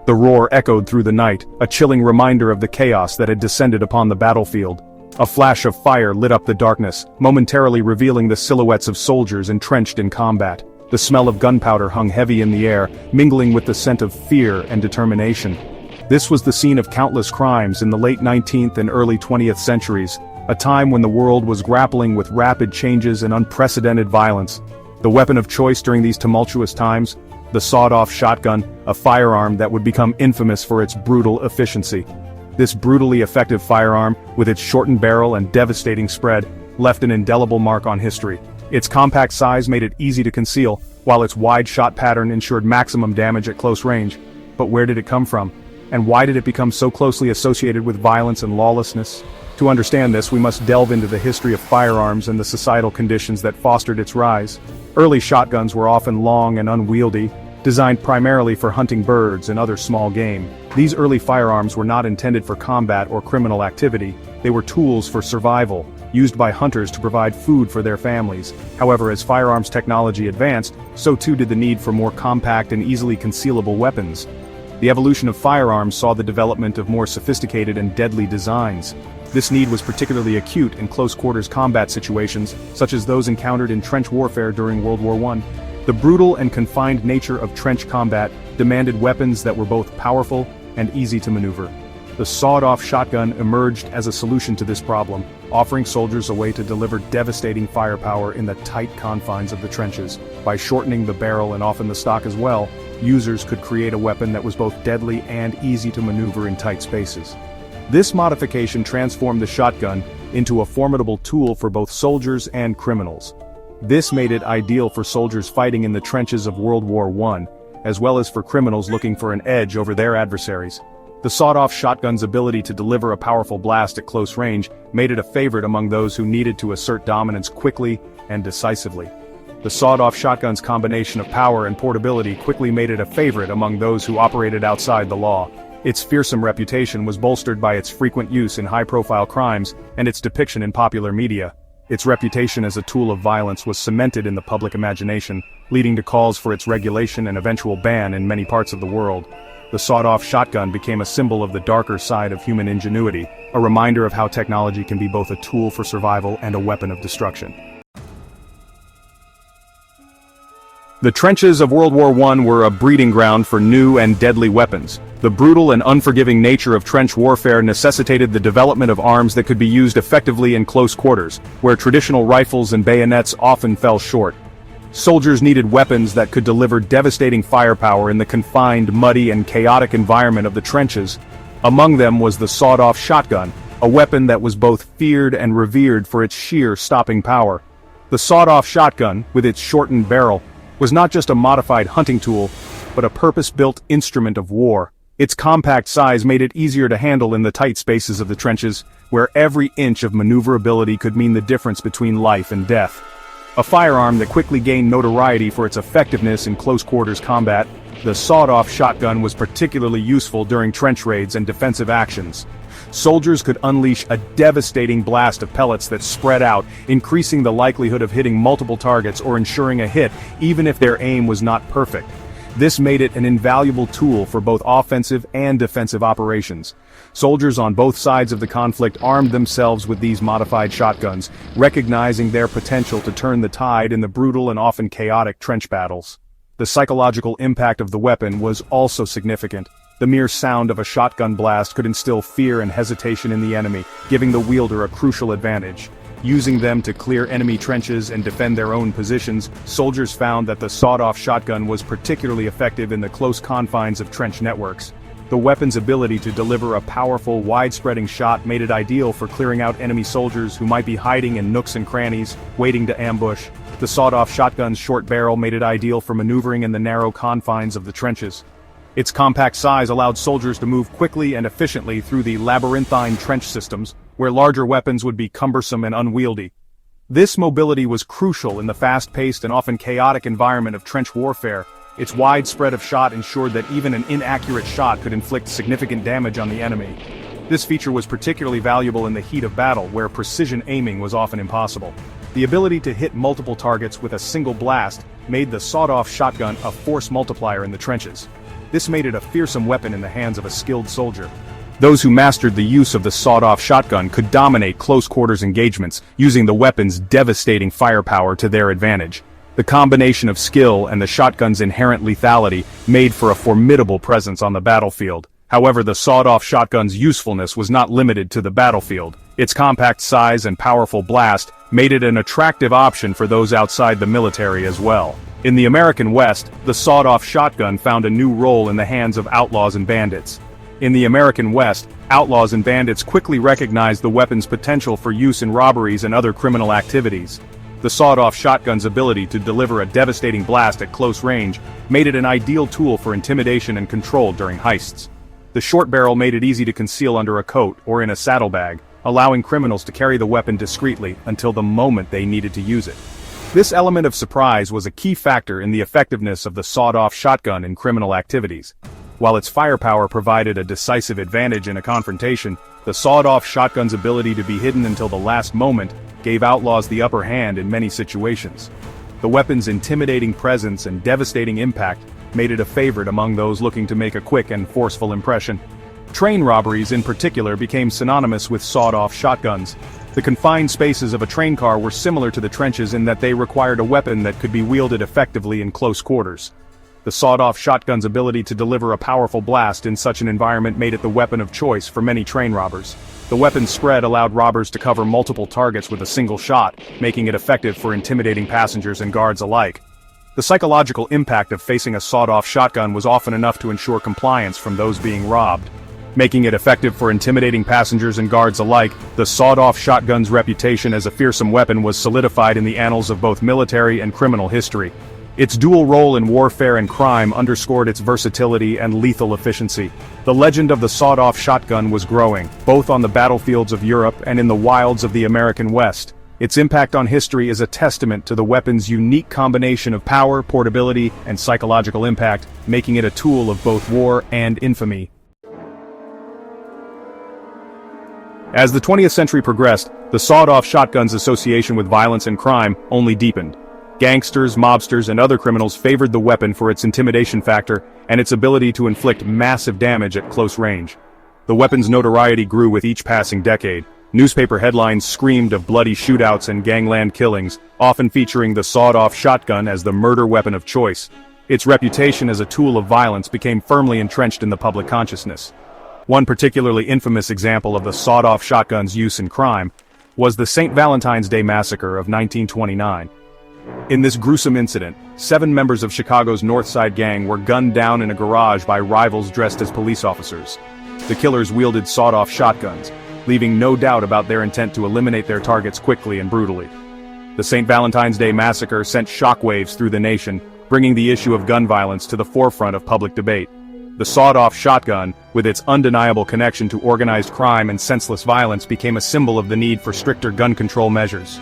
The roar echoed through the night, a chilling reminder of the chaos that had descended upon the battlefield. A flash of fire lit up the darkness, momentarily revealing the silhouettes of soldiers entrenched in combat. The smell of gunpowder hung heavy in the air, mingling with the scent of fear and determination. This was the scene of countless crimes in the late 19th and early 20th centuries, a time when the world was grappling with rapid changes and unprecedented violence. The weapon of choice during these tumultuous times? The sawed-off shotgun, a firearm that would become infamous for its brutal efficiency. This brutally effective firearm, with its shortened barrel and devastating spread, left an indelible mark on history. Its compact size made it easy to conceal, while its wide shot pattern ensured maximum damage at close range. But where did it come from? And why did it become so closely associated with violence and lawlessness? To understand this, we must delve into the history of firearms and the societal conditions that fostered its rise. Early shotguns were often long and unwieldy, designed primarily for hunting birds and other small game. These early firearms were not intended for combat or criminal activity. They were tools for survival, used by hunters to provide food for their families. However, as firearms technology advanced, so too did the need for more compact and easily concealable weapons. The evolution of firearms saw the development of more sophisticated and deadly designs. This need was particularly acute in close-quarters combat situations, such as those encountered in trench warfare during World War I. The brutal and confined nature of trench combat demanded weapons that were both powerful and easy to maneuver. The sawed-off shotgun emerged as a solution to this problem, offering soldiers a way to deliver devastating firepower in the tight confines of the trenches. By shortening the barrel and often the stock as well, users could create a weapon that was both deadly and easy to maneuver in tight spaces. This modification transformed the shotgun into a formidable tool for both soldiers and criminals. This made it ideal for soldiers fighting in the trenches of World War I, as well as for criminals looking for an edge over their adversaries. The sawed-off shotgun's ability to deliver a powerful blast at close range made it a favorite among those who needed to assert dominance quickly and decisively. The sawed-off shotgun's combination of power and portability quickly made it a favorite among those who operated outside the law. Its fearsome reputation was bolstered by its frequent use in high-profile crimes and its depiction in popular media. Its reputation as a tool of violence was cemented in the public imagination, leading to calls for its regulation and eventual ban in many parts of the world. The sawed-off shotgun became a symbol of the darker side of human ingenuity, a reminder of how technology can be both a tool for survival and a weapon of destruction. The trenches of World War I were a breeding ground for new and deadly weapons. The brutal and unforgiving nature of trench warfare necessitated the development of arms that could be used effectively in close quarters, where traditional rifles and bayonets often fell short. Soldiers needed weapons that could deliver devastating firepower in the confined, muddy, and chaotic environment of the trenches. Among them was the sawed-off shotgun, a weapon that was both feared and revered for its sheer stopping power. The sawed-off shotgun, with its shortened barrel, was not just a modified hunting tool, but a purpose-built instrument of war. Its compact size made it easier to handle in the tight spaces of the trenches, where every inch of maneuverability could mean the difference between life and death. A firearm that quickly gained notoriety for its effectiveness in close-quarters combat, the sawed-off shotgun was particularly useful during trench raids and defensive actions. Soldiers could unleash a devastating blast of pellets that spread out, increasing the likelihood of hitting multiple targets or ensuring a hit, even if their aim was not perfect. This made it an invaluable tool for both offensive and defensive operations. Soldiers on both sides of the conflict armed themselves with these modified shotguns, recognizing their potential to turn the tide in the brutal and often chaotic trench battles. The psychological impact of the weapon was also significant. The mere sound of a shotgun blast could instill fear and hesitation in the enemy, giving the wielder a crucial advantage. Using them to clear enemy trenches and defend their own positions, soldiers found that the sawed-off shotgun was particularly effective in the close confines of trench networks. The weapon's ability to deliver a powerful, wide-spreading shot made it ideal for clearing out enemy soldiers who might be hiding in nooks and crannies, waiting to ambush. The sawed-off shotgun's short barrel made it ideal for maneuvering in the narrow confines of the trenches. Its compact size allowed soldiers to move quickly and efficiently through the labyrinthine trench systems, where larger weapons would be cumbersome and unwieldy. This mobility was crucial in the fast-paced and often chaotic environment of trench warfare. Its wide spread of shot ensured that even an inaccurate shot could inflict significant damage on the enemy. This feature was particularly valuable in the heat of battle, where precision aiming was often impossible. The ability to hit multiple targets with a single blast made the sawed-off shotgun a force multiplier in the trenches. This made it a fearsome weapon in the hands of a skilled soldier. Those who mastered the use of the sawed-off shotgun could dominate close-quarters engagements, using the weapon's devastating firepower to their advantage. The combination of skill and the shotgun's inherent lethality made for a formidable presence on the battlefield. However, the sawed-off shotgun's usefulness was not limited to the battlefield. Its compact size and powerful blast made it an attractive option for those outside the military as well. In the American West, the sawed-off shotgun found a new role in the hands of outlaws and bandits. In the American West, outlaws and bandits quickly recognized the weapon's potential for use in robberies and other criminal activities. The sawed-off shotgun's ability to deliver a devastating blast at close range made it an ideal tool for intimidation and control during heists. The short barrel made it easy to conceal under a coat or in a saddlebag, allowing criminals to carry the weapon discreetly until the moment they needed to use it. This element of surprise was a key factor in the effectiveness of the sawed-off shotgun in criminal activities. While its firepower provided a decisive advantage in a confrontation, the sawed-off shotgun's ability to be hidden until the last moment gave outlaws the upper hand in many situations. The weapon's intimidating presence and devastating impact made it a favorite among those looking to make a quick and forceful impression. Train robberies in particular became synonymous with sawed-off shotguns. The confined spaces of a train car were similar to the trenches in that they required a weapon that could be wielded effectively in close quarters. The sawed-off shotgun's ability to deliver a powerful blast in such an environment made it the weapon of choice for many train robbers. The weapon's spread allowed robbers to cover multiple targets with a single shot, making it effective for intimidating passengers and guards alike. The psychological impact of facing a sawed-off shotgun was often enough to ensure compliance from those being robbed. Making it effective for intimidating passengers and guards alike, the sawed-off shotgun's reputation as a fearsome weapon was solidified in the annals of both military and criminal history. Its dual role in warfare and crime underscored its versatility and lethal efficiency. The legend of the sawed-off shotgun was growing, both on the battlefields of Europe and in the wilds of the American West. Its impact on history is a testament to the weapon's unique combination of power, portability, and psychological impact, making it a tool of both war and infamy. As the 20th century progressed, the sawed-off shotgun's association with violence and crime only deepened. Gangsters, mobsters, and other criminals favored the weapon for its intimidation factor and its ability to inflict massive damage at close range. The weapon's notoriety grew with each passing decade. Newspaper headlines screamed of bloody shootouts and gangland killings, often featuring the sawed-off shotgun as the murder weapon of choice. Its reputation as a tool of violence became firmly entrenched in the public consciousness. One particularly infamous example of the sawed-off shotgun's use in crime was the St. Valentine's Day Massacre of 1929. In this gruesome incident, 7 members of Chicago's North Side gang were gunned down in a garage by rivals dressed as police officers. The killers wielded sawed-off shotguns, leaving no doubt about their intent to eliminate their targets quickly and brutally. The St. Valentine's Day Massacre sent shockwaves through the nation, bringing the issue of gun violence to the forefront of public debate. The sawed-off shotgun, with its undeniable connection to organized crime and senseless violence, became a symbol of the need for stricter gun control measures.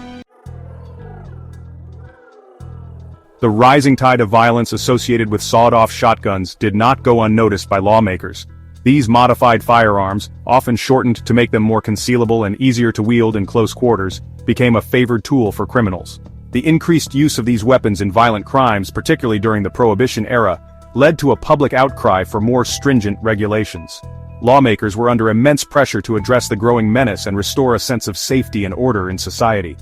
The rising tide of violence associated with sawed-off shotguns did not go unnoticed by lawmakers. These modified firearms, often shortened to make them more concealable and easier to wield in close quarters, became a favored tool for criminals. The increased use of these weapons in violent crimes, particularly during the Prohibition era, led to a public outcry for more stringent regulations. Lawmakers were under immense pressure to address the growing menace and restore a sense of safety and order in society.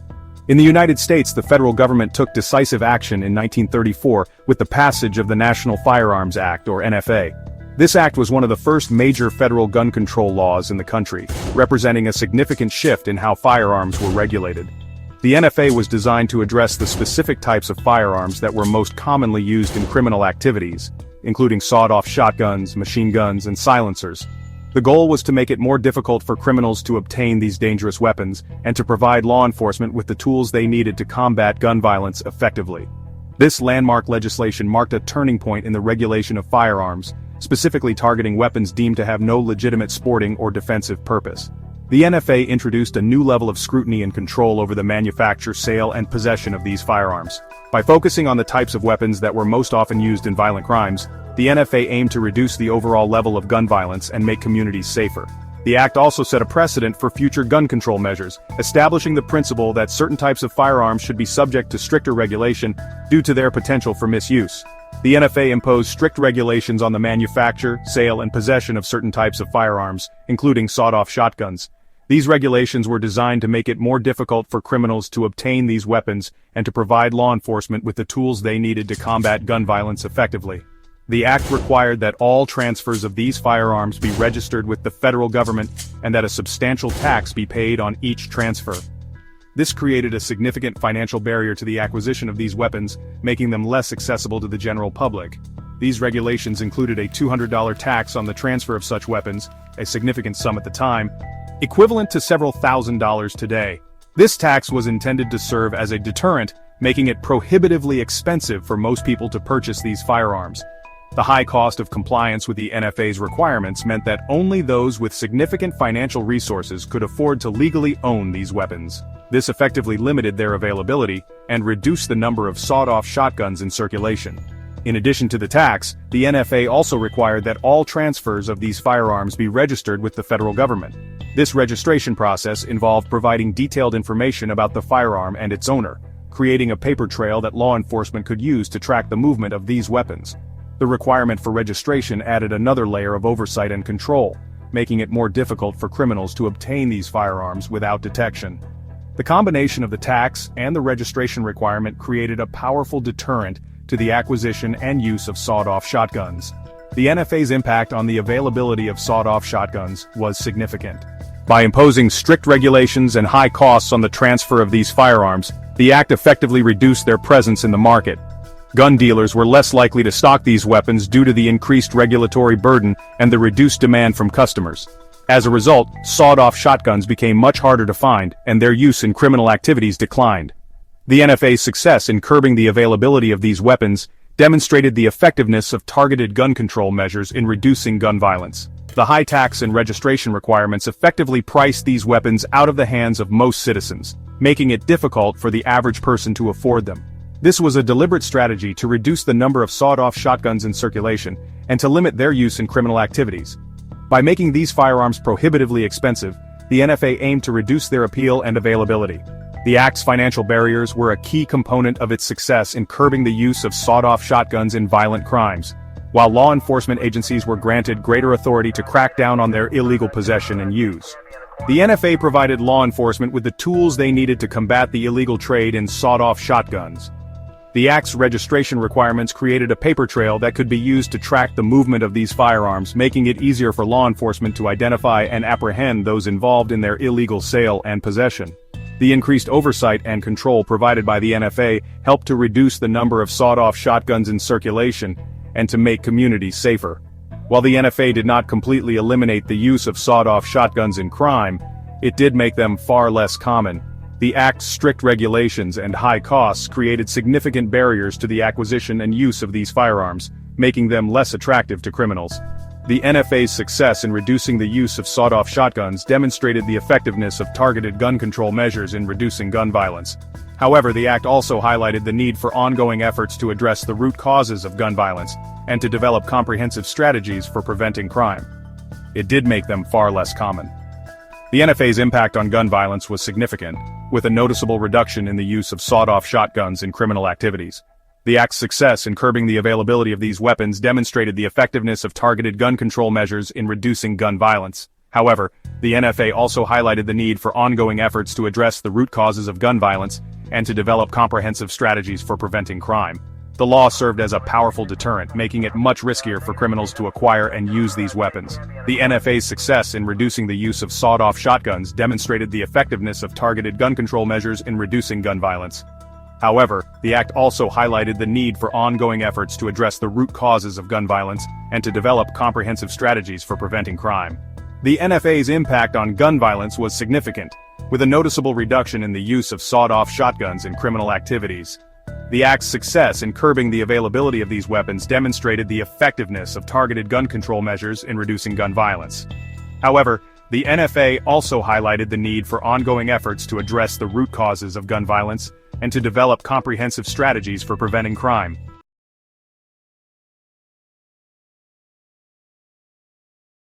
In the United States, the federal government took decisive action in 1934 with the passage of the National Firearms Act, or NFA. This act was one of the first major federal gun control laws in the country, representing a significant shift in how firearms were regulated. The NFA was designed to address the specific types of firearms that were most commonly used in criminal activities, including sawed-off shotguns, machine guns, and silencers. The goal was to make it more difficult for criminals to obtain these dangerous weapons, and to provide law enforcement with the tools they needed to combat gun violence effectively. This landmark legislation marked a turning point in the regulation of firearms, specifically targeting weapons deemed to have no legitimate sporting or defensive purpose. The NFA introduced a new level of scrutiny and control over the manufacture, sale, and possession of these firearms. By focusing on the types of weapons that were most often used in violent crimes, the NFA aimed to reduce the overall level of gun violence and make communities safer. The act also set a precedent for future gun control measures, establishing the principle that certain types of firearms should be subject to stricter regulation due to their potential for misuse. The NFA imposed strict regulations on the manufacture, sale, and possession of certain types of firearms, including sawed-off shotguns. These regulations were designed to make it more difficult for criminals to obtain these weapons and to provide law enforcement with the tools they needed to combat gun violence effectively. The act required that all transfers of these firearms be registered with the federal government and that a substantial tax be paid on each transfer. This created a significant financial barrier to the acquisition of these weapons, making them less accessible to the general public. These regulations included a $200 tax on the transfer of such weapons, a significant sum at the time, equivalent to several $1,000s today. This tax was intended to serve as a deterrent, making it prohibitively expensive for most people to purchase these firearms. The high cost of compliance with the NFA's requirements meant that only those with significant financial resources could afford to legally own these weapons. This effectively limited their availability and reduced the number of sawed-off shotguns in circulation. In addition to the tax, the NFA also required that all transfers of these firearms be registered with the federal government. This registration process involved providing detailed information about the firearm and its owner, creating a paper trail that law enforcement could use to track the movement of these weapons. The requirement for registration added another layer of oversight and control, making it more difficult for criminals to obtain these firearms without detection. The combination of the tax and the registration requirement created a powerful deterrent to the acquisition and use of sawed-off shotguns. The NFA's impact on the availability of sawed-off shotguns was significant. By imposing strict regulations and high costs on the transfer of these firearms, the act effectively reduced their presence in the market. Gun dealers were less likely to stock these weapons due to the increased regulatory burden and the reduced demand from customers. As a result, sawed-off shotguns became much harder to find, and their use in criminal activities declined. The NFA's success in curbing the availability of these weapons demonstrated the effectiveness of targeted gun control measures in reducing gun violence. The high tax and registration requirements effectively priced these weapons out of the hands of most citizens, making it difficult for the average person to afford them. This was a deliberate strategy to reduce the number of sawed-off shotguns in circulation and to limit their use in criminal activities. By making these firearms prohibitively expensive, the NFA aimed to reduce their appeal and availability. The act's financial barriers were a key component of its success in curbing the use of sawed-off shotguns in violent crimes, while law enforcement agencies were granted greater authority to crack down on their illegal possession and use. The NFA provided law enforcement with the tools they needed to combat the illegal trade in sawed-off shotguns. The Act's registration requirements created a paper trail that could be used to track the movement of these firearms, making it easier for law enforcement to identify and apprehend those involved in their illegal sale and possession. The increased oversight and control provided by the NFA helped to reduce the number of sawed-off shotguns in circulation and to make communities safer. While the NFA did not completely eliminate the use of sawed-off shotguns in crime, it did make them far less common. The Act's strict regulations and high costs created significant barriers to the acquisition and use of these firearms, making them less attractive to criminals. The NFA's success in reducing the use of sawed-off shotguns demonstrated the effectiveness of targeted gun control measures in reducing gun violence. However, the Act also highlighted the need for ongoing efforts to address the root causes of gun violence and to develop comprehensive strategies for preventing crime. It did make them far less common. The NFA's impact on gun violence was significant, with a noticeable reduction in the use of sawed-off shotguns in criminal activities. The Act's success in curbing the availability of these weapons demonstrated the effectiveness of targeted gun control measures in reducing gun violence. However, the NFA also highlighted the need for ongoing efforts to address the root causes of gun violence and to develop comprehensive strategies for preventing crime. The law served as a powerful deterrent, making it much riskier for criminals to acquire and use these weapons. The NFA's success in reducing the use of sawed-off shotguns demonstrated the effectiveness of targeted gun control measures in reducing gun violence. However, the Act also highlighted the need for ongoing efforts to address the root causes of gun violence and to develop comprehensive strategies for preventing crime. The NFA's impact on gun violence was significant, with a noticeable reduction in the use of sawed-off shotguns in criminal activities. The Act's success in curbing the availability of these weapons demonstrated the effectiveness of targeted gun control measures in reducing gun violence. However, the NFA also highlighted the need for ongoing efforts to address the root causes of gun violence and to develop comprehensive strategies for preventing crime.